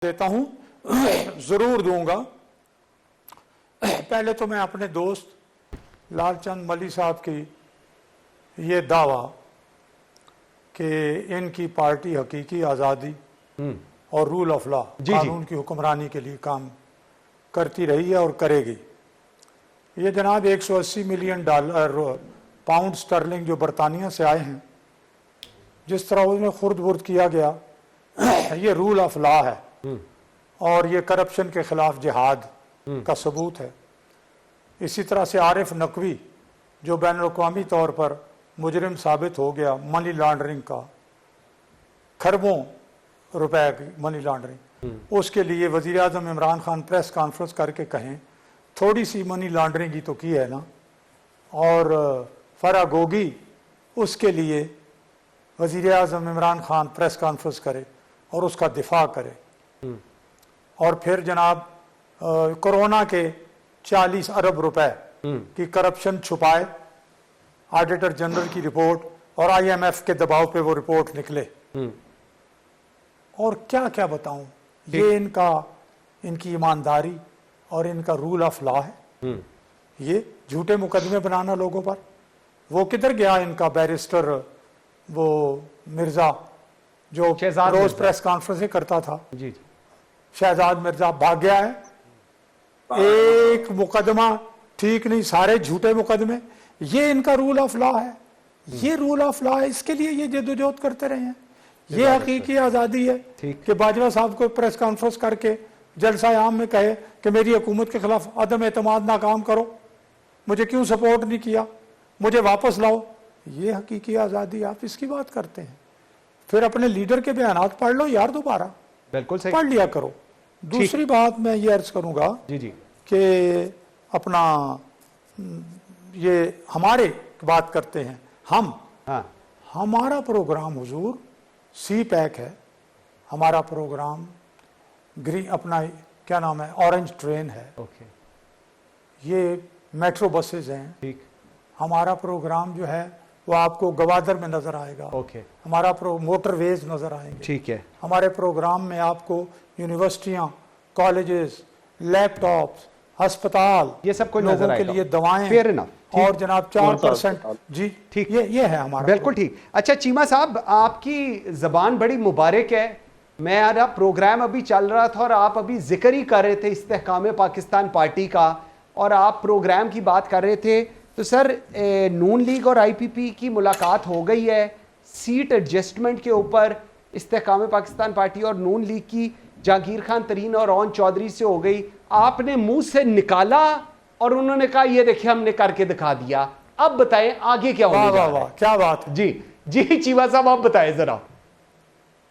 देता हूं जरूर दूंगा। पहले तो मैं अपने दोस्त लालचंद मली साहब की ये दावा कि इनकी पार्टी हकीकी आज़ादी और रूल ऑफ लॉ कानून की हुक्मरानी के लिए काम करती रही है और करेगी। ये जनाब 180 मिलियन डॉलर पाउंड स्टर्लिंग जो बरतानिया से आए हैं, जिस तरह उसमें खुर्द बुर्द किया गया, ये रूल ऑफ लॉ है और ये करप्शन के खिलाफ जिहाद का सबूत है। इसी तरह से आरिफ नकवी जो बैनुल-अक़वामी तौर पर मुजरिम साबित हो गया, मनी लॉन्ड्रिंग का, खरबों रुपए की मनी लॉन्ड्रिंग, उसके लिए वज़ीर आज़म इमरान खान प्रेस कॉन्फ्रेंस करके कहें थोड़ी सी मनी लॉन्ड्रिंग ही तो की है ना, और फरागोगी उसके लिए वज़ीर आज़म इमरान खान प्रेस कॉन्फ्रेंस करे और उसका दिफा करे। और फिर जनाब कोरोना के 40 अरब रुपए की करप्शन छुपाए, ऑडिटर जनरल की रिपोर्ट और IMF के दबाव पे वो रिपोर्ट निकले। और क्या क्या बताऊं, ये इनकी ईमानदारी और इनका रूल ऑफ लॉ है। ये झूठे मुकदमे बनाना लोगों पर, वो किधर गया इनका बैरिस्टर वो मिर्जा जो रोज प्रेस कॉन्फ्रेंस करता था, जी शहजाद मिर्जा भाग गया है। एक मुकदमा ठीक नहीं, सारे झूठे मुकदमे। ये इनका रूल ऑफ लॉ है, ये रूल ऑफ लॉ है, इसके लिए ये जद्दोजहद करते रहे हैं। ये हकीकी आज़ादी है कि बाजवा साहब को प्रेस कॉन्फ्रेंस करके जलसा आम में कहे कि मेरी हुकूमत के खिलाफ अदम एतमाद ना काम करो, मुझे क्यों सपोर्ट नहीं किया, मुझे वापस लाओ। ये हकीकी आज़ादी, आप इसकी बात करते हैं। फिर अपने लीडर के बयानात पढ़ लो यार, दोबारा बिल्कुल सही पढ़ लिया करो। दूसरी बात मैं ये अर्ज करूंगा कि अपना ये हमारे बात करते हैं हम, हमारा प्रोग्राम हुजूर CPAC है, हमारा प्रोग्राम ग्रीन अपना क्या नाम है ऑरेंज ट्रेन है, ये मेट्रो बसेस हैं। ठीक, हमारा प्रोग्राम जो है वो आपको गवादर में नजर आएगा। हमारा मोटरवेज नजर आएंगे। ठीक है, हमारे प्रोग्राम में आपको यूनिवर्सिटियां, कॉलेजेस, लैपटॉप्स, अस्पताल, ये सब कुछ लोगों के लिए दवाएं और जनाब 4% जी। ठीक, ये है हमारा बिल्कुल ठीक। अच्छा चीमा साहब, आपकी जबान बड़ी मुबारक है। मेरा प्रोग्राम अभी चल रहा था और आप अभी जिक्र ही कर रहे थे इस्तेहकाम पाकिस्तान पार्टी का, और आप प्रोग्राम की बात कर रहे थे। तो सर नून लीग और IPP की मुलाकात हो गई है, सीट एडजस्टमेंट के ऊपर इस्तेहकाम पाकिस्तान पार्टी और नून लीग की जहांगीर खान तरीन और ओन चौधरी से हो गई। आपने मुंह से निकाला और उन्होंने कहा ये देखिए हमने करके दिखा दिया। अब बताएं आगे क्या होने जा रहा है? क्या बात जी जी चीमा साहब आप बताएं जरा।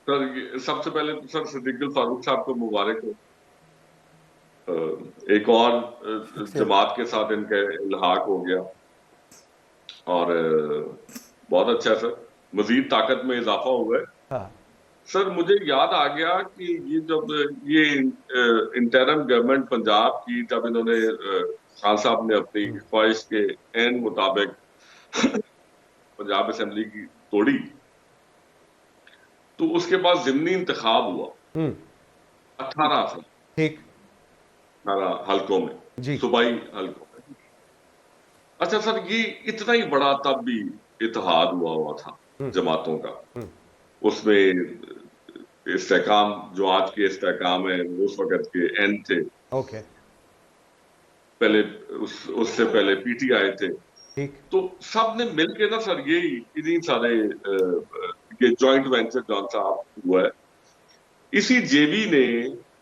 सर सबसे पहले तो सर सिद्दीकुल फारूक साहब को मुबारक हो, एक और जमात के साथ इनका इल्हाक हो गया और बहुत अच्छा सर, मजीद ताकत में इजाफा हुआ है। हाँ। सर मुझे याद आ गया कि ये जब ये इंटरम गवर्नमेंट पंजाब की, जब इन्होंने खान साहब ने अपनी ख्वाहिश के एन मुताबिक पंजाब असेंबली की तोड़ी, तो उसके बाद जिमनी इंतखाब हुआ 18 से, ठीक, 18 हल्कों में, सूबाई हल्कों में। अच्छा सर, ये इतना ही बड़ा तब भी इत्तेहाद हुआ था जमातों का, उसमें इस्तेहकाम जो आज के इस्तेहकाम है उस वक्त के एन थे। पहले उससे पहले PTI थे। ठीक, तो सब ने मिलके ना सर ये इन्हीं सारे ये जॉइंट वेंचर जौन साहब हुआ है, इसी JV ने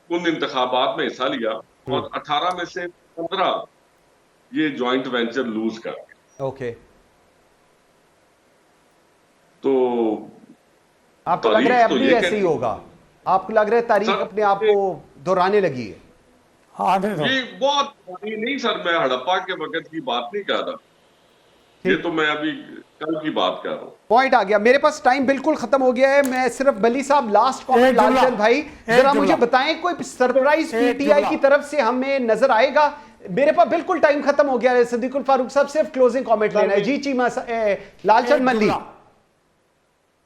उन इंतखाबात में हिस्सा लिया और 18 में से 15 ये जॉइंट वेंचर लूज कर गए। तो आपको लग रहा है अब भी ऐसे ही होगा? आपको लग रहा है तारीख अपने आप को दोहराने लगी है? हाँ, ये बहुत नहीं सर, मैं हड़प्पा के वक्त की बात नहीं कर रहा, ये तो मैं अभी कल की बात कर रहा हूँ। पॉइंट आ गया। मेरे पास टाइम बिल्कुल खत्म हो गया है। मैं सिर्फ मली साहब लास्ट कमेंट, लालचंद भाई जरा मुझे बताएं कोई सरप्राइज PTI की तरफ से हमें नजर आएगा? मेरे पास बिल्कुल टाइम खत्म हो गया है। सिद्दीकुल फारूक साहब सिर्फ क्लोजिंग कमेंट लेना है। जी चीमा लालचंद मल्ली।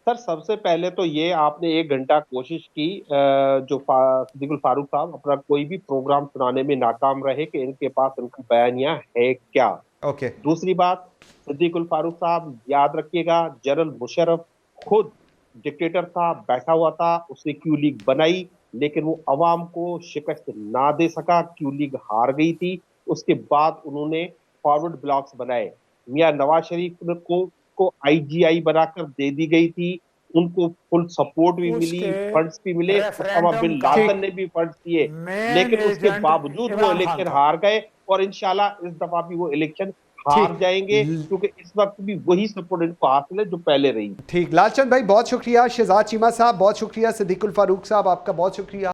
सर सबसे पहले तो ये आपने 1 घंटा कोशिश की जो सिद्दीकुल फारूक साहब अपना कोई भी प्रोग्राम सुनाने में नाकाम रहे कि इनके पास इनका बयानिया है क्या। ओके। दूसरी बात, सिद्दीकुल फारूक साहब याद रखिएगा, जनरल मुशर्रफ खुद डिक्टेटर साहब बैठा हुआ था, उसने क्यू लीग बनाई लेकिन वो अवाम को शिकस्त ना दे सका, क्यू लीग हार गई थी। उसके बाद उन्होंने फॉरवर्ड ब्लॉक्स बनाए, मियां नवाज शरीफ को आईजीआई बनाकर दे दी गई थी, उनको फुल सपोर्ट भी मिली, फंड्स भी मिले, उसामा बिन लादेन ने भी फंड्स दिए, लेकिन उसके बावजूद वो इलेक्शन हार गए और इंशाल्लाह इस दफा भी वो इलेक्शन हार जाएंगे क्योंकि इस वक्त भी वही सपोर्ट इनको हासिल है जो पहले रही। ठीक, लालचंद भाई बहुत शुक्रिया, शहजाद चीमा साहब बहुत शुक्रिया, सिद्दीकुल फारूक साहब आपका बहुत शुक्रिया।